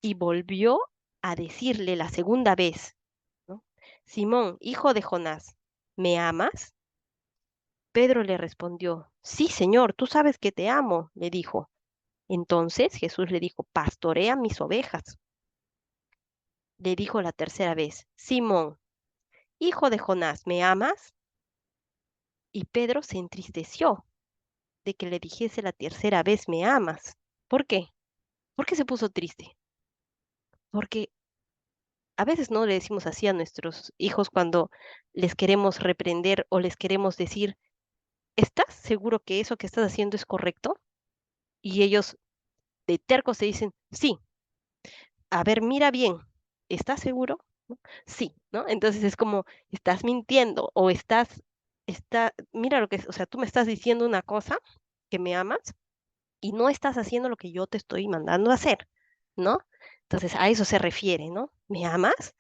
A: Y volvió a decirle la segunda vez, ¿no? Simón, hijo de Jonás, ¿me amas? Pedro le respondió, sí, Señor, tú sabes que te amo, le dijo. Entonces Jesús le dijo, pastorea mis ovejas. Le dijo la tercera vez, Simón, hijo de Jonás, ¿me amas? Y Pedro se entristeció de que le dijese la tercera vez, ¿me amas? ¿Por qué? ¿Por qué se puso triste? Porque a veces no le decimos así a nuestros hijos cuando les queremos reprender o les queremos decir, ¿estás seguro que eso que estás haciendo es correcto? Y ellos de tercos se dicen, sí, a ver, mira bien, ¿estás seguro? ¿No? Sí, ¿no? Entonces es como, estás mintiendo o mira lo que es, o sea, tú me estás diciendo una cosa que me amas y no estás haciendo lo que yo te estoy mandando a hacer, ¿no? Entonces a eso se refiere, ¿no? ¿Me amas?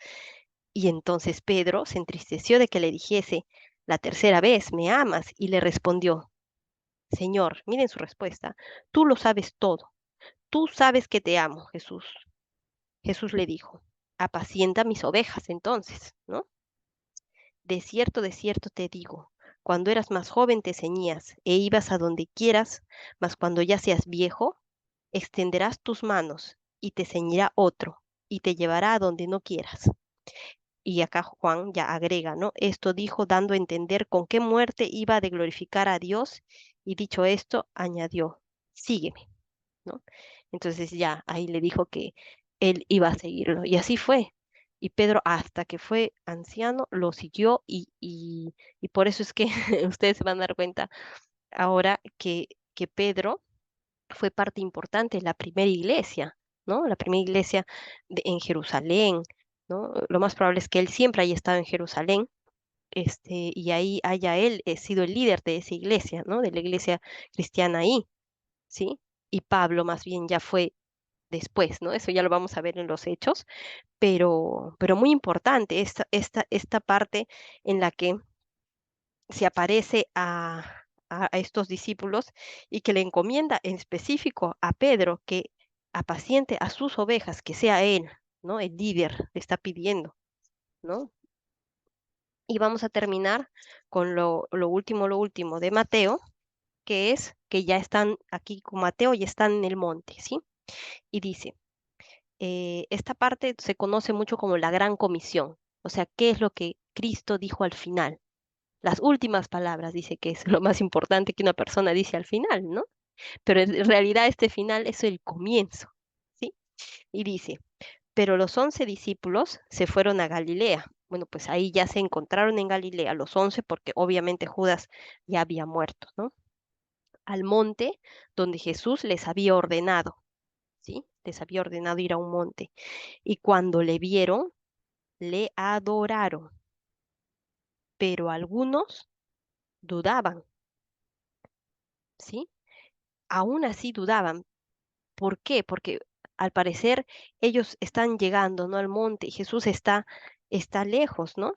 A: Y entonces Pedro se entristeció de que le dijese la tercera vez, ¿me amas? Y le respondió, Señor, miren su respuesta, tú lo sabes todo, tú sabes que te amo, Jesús. Jesús le dijo, apacienta mis ovejas entonces, ¿no? De cierto te digo, cuando eras más joven te ceñías e ibas a donde quieras, mas cuando ya seas viejo, extenderás tus manos y te ceñirá otro y te llevará a donde no quieras. Y acá Juan ya agrega, ¿no? Esto dijo dando a entender con qué muerte iba de glorificar a Dios y dicho esto, añadió, sígueme, ¿no? Entonces ya ahí le dijo que él iba a seguirlo y así fue. Y Pedro, hasta que fue anciano, lo siguió y por eso es que ustedes se van a dar cuenta ahora que Pedro fue parte importante de la primera iglesia, ¿no? La primera iglesia en Jerusalén, ¿no? Lo más probable es que él siempre haya estado en Jerusalén, y ahí haya él sido el líder de esa iglesia, ¿no? De la iglesia cristiana ahí, ¿sí? Y Pablo más bien ya fue después, ¿no? Eso ya lo vamos a ver en los hechos, pero muy importante esta parte en la que se aparece a estos discípulos y que le encomienda en específico a Pedro que apaciente a sus ovejas, que sea él, ¿no? El líder le está pidiendo, ¿no? Y vamos a terminar con lo último de Mateo, que es que ya están aquí con Mateo, y están en el monte, ¿sí? Y dice, esta parte se conoce mucho como la gran comisión, o sea, ¿qué es lo que Cristo dijo al final? Las últimas palabras, dice que es lo más importante que una persona dice al final, ¿no? Pero en realidad este final es el comienzo, ¿sí? Y dice, pero los 11 discípulos se fueron a Galilea. Bueno, pues ahí ya se encontraron en Galilea los 11 porque obviamente Judas ya había muerto, ¿no? Al monte donde Jesús les había ordenado, ¿sí? Les había ordenado ir a un monte. Y cuando le vieron, le adoraron, pero algunos dudaban, ¿sí? Aún así dudaban. ¿Por qué? Porque al parecer ellos están llegando, ¿no? Al monte y Jesús está lejos, ¿no?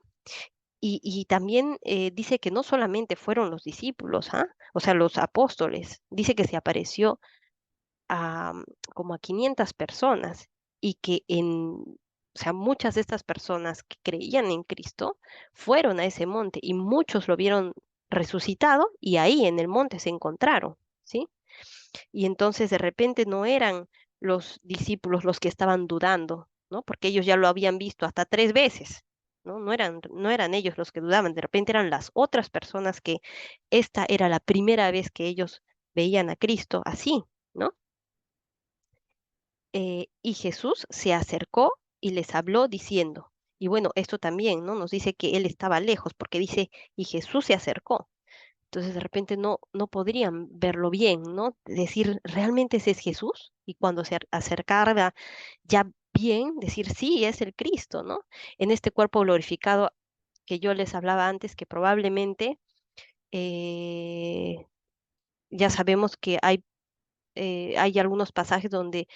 A: Y también dice que no solamente fueron los discípulos, ¿ah? O sea, los apóstoles. Dice que se apareció a como a 500 personas y que o sea, muchas de estas personas que creían en Cristo fueron a ese monte y muchos lo vieron resucitado y ahí en el monte se encontraron, ¿sí? Y entonces de repente no eran los discípulos los que estaban dudando, ¿no? Porque ellos ya lo habían visto hasta 3 veces, ¿no? No eran ellos los que dudaban, de repente eran las otras personas que esta era la primera vez que ellos veían a Cristo así, ¿no? Y Jesús se acercó y les habló diciendo, y bueno, esto también, ¿no? Nos dice que él estaba lejos, porque dice, y Jesús se acercó. Entonces de repente no podrían verlo bien, ¿no? Decir, ¿realmente ese es Jesús? Y cuando se acercara ya bien, decir, sí, es el Cristo, ¿no? En este cuerpo glorificado que yo les hablaba antes, que probablemente eh, ya sabemos que hay algunos pasajes donde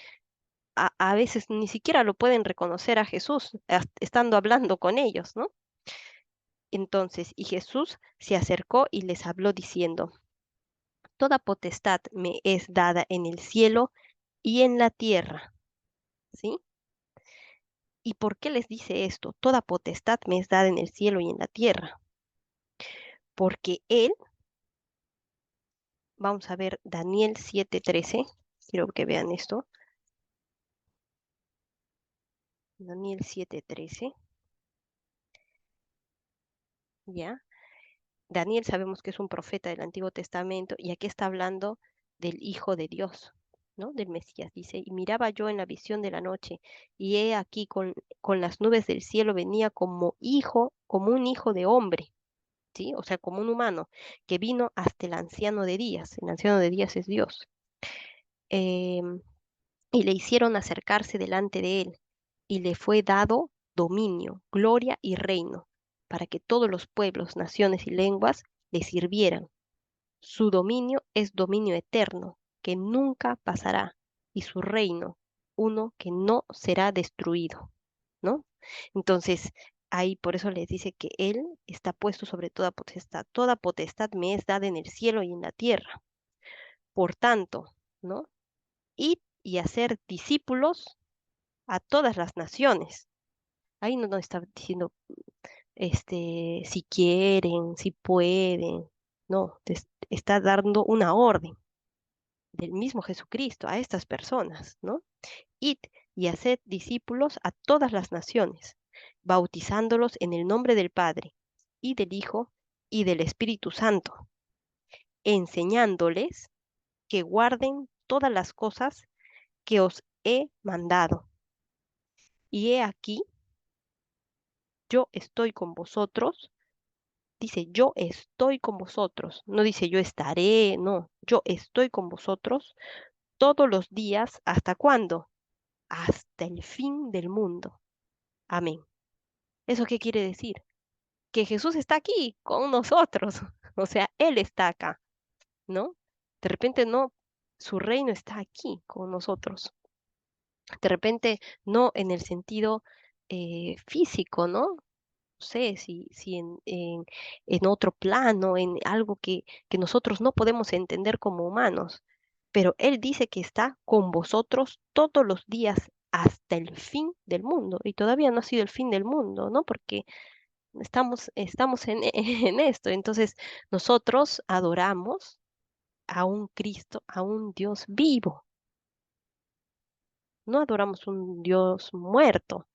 A: a veces ni siquiera lo pueden reconocer a Jesús, estando hablando con ellos, ¿no? Entonces, y Jesús se acercó y les habló diciendo, toda potestad me es dada en el cielo y en la tierra, ¿sí? ¿Y por qué les dice esto? Toda potestad me es dada en el cielo y en la tierra. Porque Él, vamos a ver Daniel 7:13, quiero que vean esto. Daniel 7:13, ¿ya? Daniel sabemos que es un profeta del Antiguo Testamento y aquí está hablando del Hijo de Dios, ¿no? Del Mesías. Dice, y miraba yo en la visión de la noche, y he aquí con las nubes del cielo venía como hijo, como un hijo de hombre, ¿sí? O sea, como un humano, que vino hasta el anciano de días. El anciano de días es Dios. Em, y le hicieron acercarse delante de él, y le fue dado dominio, gloria y reino, para que todos los pueblos, naciones y lenguas le sirvieran. Su dominio es dominio eterno, que nunca pasará, y su reino, uno que no será destruido, ¿no? Entonces, ahí por eso les dice que Él está puesto sobre toda potestad. Toda potestad me es dada en el cielo y en la tierra. Por tanto, ¿no? Id y hacer discípulos a todas las naciones. Ahí no nos está diciendo si quieren, si pueden. No, te está dando una orden del mismo Jesucristo a estas personas, ¿no? Id y haced discípulos a todas las naciones, bautizándolos en el nombre del Padre y del Hijo y del Espíritu Santo, enseñándoles que guarden todas las cosas que os he mandado. Y he aquí, yo estoy con vosotros. Dice, yo estoy con vosotros. No dice, yo estaré, no, yo estoy con vosotros todos los días. ¿Hasta cuándo? Hasta el fin del mundo. Amén. ¿Eso qué quiere decir? Que Jesús está aquí con nosotros. O sea, Él está acá, ¿no? De repente no, su reino está aquí con nosotros. De repente, no en el sentido físico, ¿no? No sé si en otro plano, en algo que nosotros no podemos entender como humanos, pero Él dice que está con vosotros todos los días hasta el fin del mundo, y todavía no ha sido el fin del mundo, ¿no? Porque estamos en, en esto. Entonces, nosotros adoramos a un Cristo, a un Dios vivo, no adoramos un Dios muerto.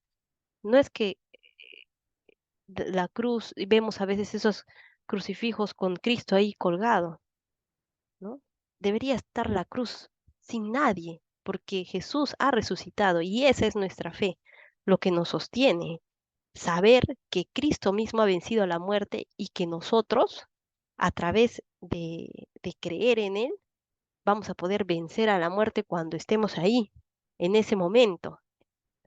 A: No es que la cruz, y vemos a veces esos crucifijos con Cristo ahí colgado, ¿no? Debería estar la cruz sin nadie, porque Jesús ha resucitado y esa es nuestra fe, lo que nos sostiene, saber que Cristo mismo ha vencido a la muerte y que nosotros, a través de creer en Él, vamos a poder vencer a la muerte cuando estemos ahí, en ese momento,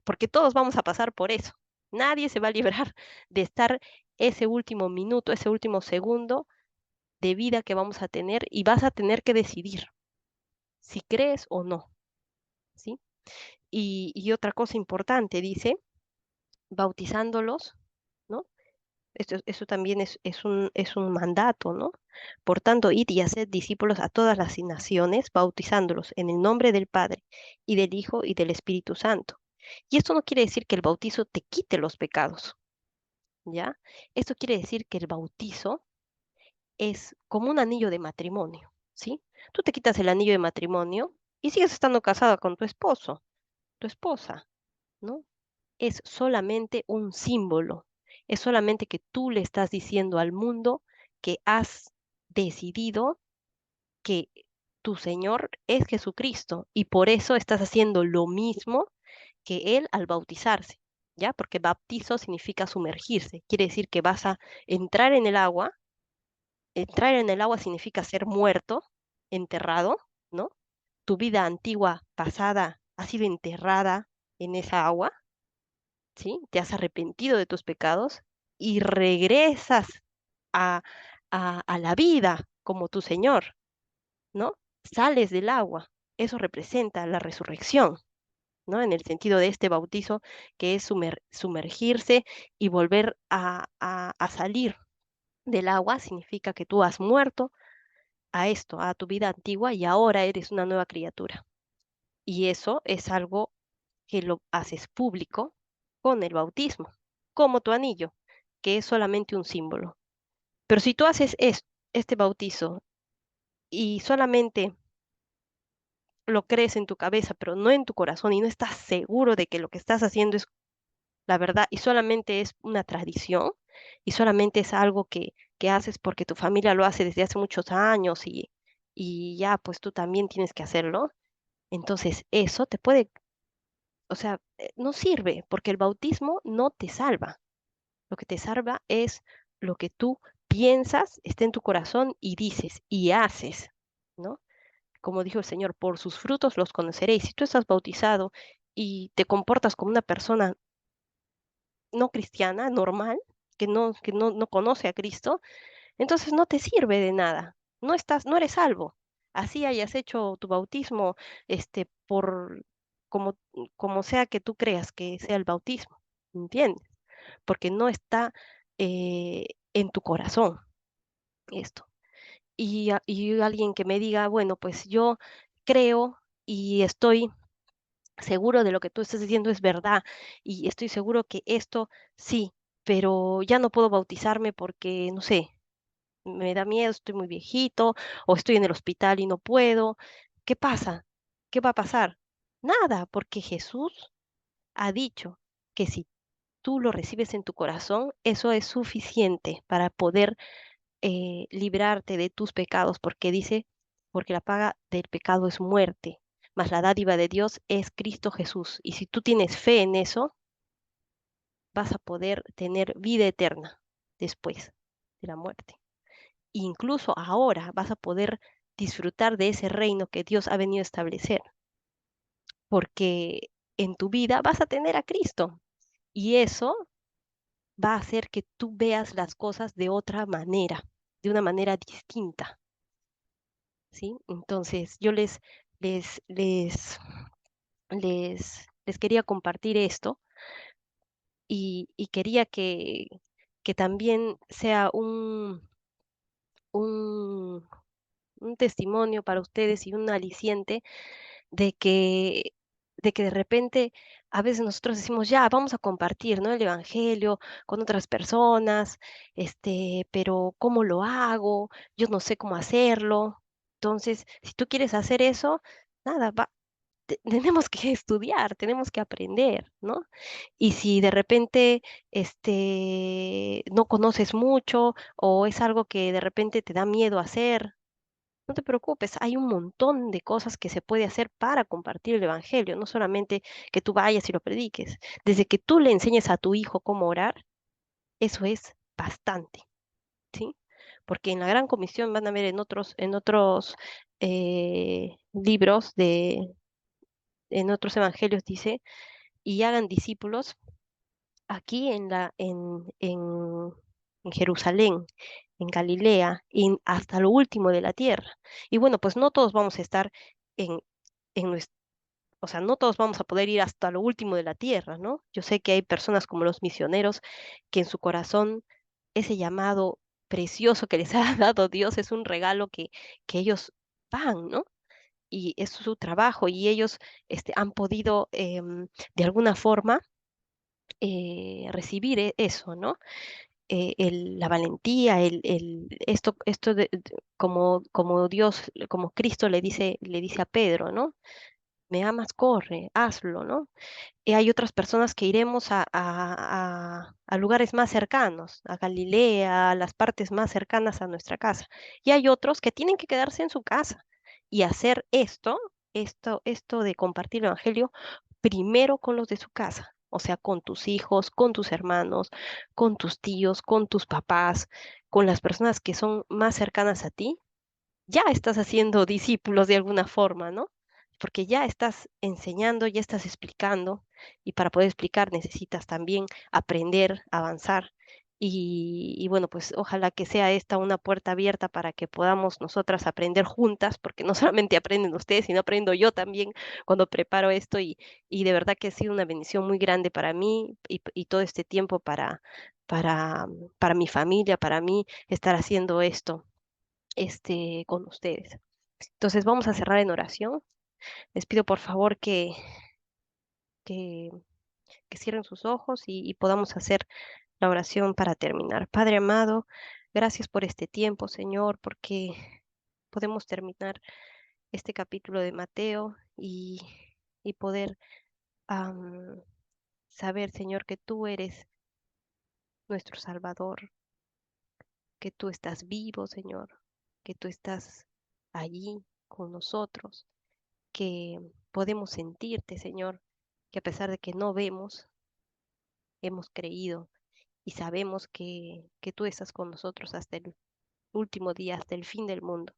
A: porque todos vamos a pasar por eso. Nadie se va a librar de estar ese último minuto, ese último segundo de vida que vamos a tener y vas a tener que decidir si crees o no, ¿sí? Y otra cosa importante, dice, bautizándolos, ¿no? Eso también es un mandato, ¿no? Por tanto, id y haced discípulos a todas las naciones, bautizándolos en el nombre del Padre y del Hijo y del Espíritu Santo. Y esto no quiere decir que el bautizo te quite los pecados, ¿ya? Esto quiere decir que el bautizo es como un anillo de matrimonio, ¿sí? Tú te quitas el anillo de matrimonio y sigues estando casada con tu esposo, tu esposa, ¿no? Es solamente un símbolo, es solamente que tú le estás diciendo al mundo que has decidido que tu Señor es Jesucristo y por eso estás haciendo lo mismo que Él al bautizarse, ¿ya? Porque bautizo significa sumergirse, quiere decir que vas a entrar en el agua. Entrar en el agua significa ser muerto, enterrado, ¿no? Tu vida antigua, pasada, ha sido enterrada en esa agua, ¿sí? Te has arrepentido de tus pecados y regresas a, a la vida como tu Señor, ¿no? Sales del agua. Eso representa la resurrección, ¿no? En el sentido de este bautizo, que es sumergirse y volver a salir del agua, significa que tú has muerto a esto, a tu vida antigua y ahora eres una nueva criatura. Y eso es algo que lo haces público con el bautismo, como tu anillo, que es solamente un símbolo. Pero si tú haces este bautizo y solamente lo crees en tu cabeza, pero no en tu corazón y no estás seguro de que lo que estás haciendo es la verdad y solamente es una tradición y solamente es algo que haces porque tu familia lo hace desde hace muchos años y ya pues tú también tienes que hacerlo. Entonces, eso te puede, o sea, no sirve porque el bautismo no te salva. Lo que te salva es lo que tú piensas, está en tu corazón y dices y haces, ¿no? Como dijo el Señor, por sus frutos los conoceréis. Si tú estás bautizado y te comportas como una persona no cristiana, normal, no conoce a Cristo, entonces no te sirve de nada. No eres salvo. Así hayas hecho tu bautismo, por como, como sea que tú creas que sea el bautismo, ¿entiendes? Porque no está en tu corazón esto. Y alguien que me diga, bueno, pues yo creo y estoy seguro de lo que tú estás diciendo es verdad y estoy seguro que esto sí, pero ya no puedo bautizarme porque, no sé, me da miedo, estoy muy viejito o estoy en el hospital y no puedo. ¿Qué pasa? ¿Qué va a pasar? Nada, porque Jesús ha dicho que si tú lo recibes en tu corazón, eso es suficiente para poder librarte de tus pecados, porque dice, porque la paga del pecado es muerte, mas la dádiva de Dios es Cristo Jesús. Y si tú tienes fe en eso, vas a poder tener vida eterna después de la muerte. Incluso ahora vas a poder disfrutar de ese reino que Dios ha venido a establecer, porque en tu vida vas a tener a Cristo y eso va a hacer que tú veas las cosas de otra manera, de una manera distinta, ¿sí? Entonces, yo les, les, les les quería compartir esto y quería que también sea un, un testimonio para ustedes y un aliciente de que, de que de repente a veces nosotros decimos, ya, vamos a compartir, ¿no? El evangelio con otras personas, pero ¿cómo lo hago? Yo no sé cómo hacerlo. Entonces, si tú quieres hacer eso, nada, tenemos que estudiar, tenemos que aprender, ¿no? Y si de repente no conoces mucho o es algo que de repente te da miedo hacer, no te preocupes, hay un montón de cosas que se puede hacer para compartir el evangelio, no solamente que tú vayas y lo prediques. Desde que tú le enseñes a tu hijo cómo orar, eso es bastante, ¿sí? Porque en la Gran Comisión van a ver en otros libros en otros evangelios dice, y hagan discípulos aquí en Jerusalén, en Galilea, y hasta lo último de la tierra. Y bueno, pues no todos vamos a estar en, o sea, no todos vamos a poder ir hasta lo último de la tierra, ¿no? Yo sé que hay personas como los misioneros que en su corazón ese llamado precioso que les ha dado Dios es un regalo que ellos van, ¿no? Y es su trabajo y ellos han podido de alguna forma recibir eso, ¿no? La valentía, esto como Dios, como Cristo le dice a Pedro, ¿no? Me amas, corre, hazlo, ¿no? Y hay otras personas que iremos a lugares más cercanos, a Galilea, a las partes más cercanas a nuestra casa. Y hay otros que tienen que quedarse en su casa y hacer esto de compartir el evangelio primero con los de su casa. O sea, con tus hijos, con tus hermanos, con tus tíos, con tus papás, con las personas que son más cercanas a ti, ya estás haciendo discípulos de alguna forma, ¿no? Porque ya estás enseñando, ya estás explicando, y para poder explicar necesitas también aprender, avanzar. Y bueno, pues ojalá que sea esta una puerta abierta para que podamos nosotras aprender juntas, porque no solamente aprenden ustedes, sino aprendo yo también cuando preparo esto y de verdad que ha sido una bendición muy grande para mí y todo este tiempo para mi familia, para mí, estar haciendo esto con ustedes. Entonces vamos a cerrar en oración. Les pido por favor que, que cierren sus ojos y podamos hacer la oración para terminar. Padre amado, gracias por este tiempo, Señor, porque podemos terminar este capítulo de Mateo y poder saber, Señor, que tú eres nuestro Salvador, que tú estás vivo, Señor, que tú estás allí con nosotros, que podemos sentirte, Señor, que a pesar de que no vemos, hemos creído y sabemos que tú estás con nosotros hasta el último día, hasta el fin del mundo.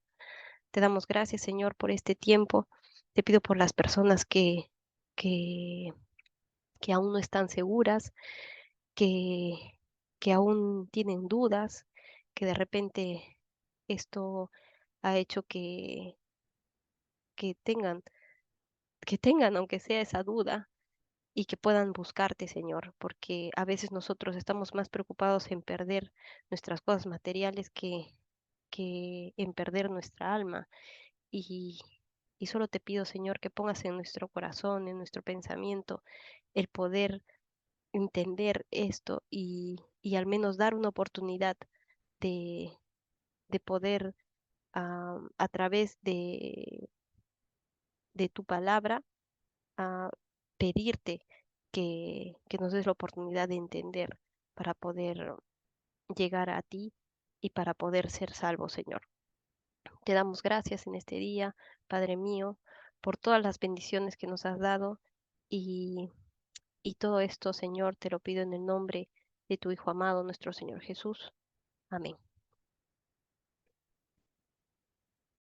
A: Te damos gracias, Señor, por este tiempo. Te pido por las personas que, que aún no están seguras, que, que aún tienen dudas, que de repente esto ha hecho que tengan, que tengan, aunque sea esa duda, y que puedan buscarte, Señor, porque a veces nosotros estamos más preocupados en perder nuestras cosas materiales que en perder nuestra alma. Y, y solo te pido, Señor, que pongas en nuestro corazón, en nuestro pensamiento, el poder entender esto y al menos dar una oportunidad de, de poder, a través de tu palabra, a pedirte que nos des la oportunidad de entender para poder llegar a ti y para poder ser salvos, Señor. Te damos gracias en este día, Padre mío, por todas las bendiciones que nos has dado y, y todo esto, Señor, te lo pido en el nombre de tu Hijo amado, nuestro Señor Jesús. Amén.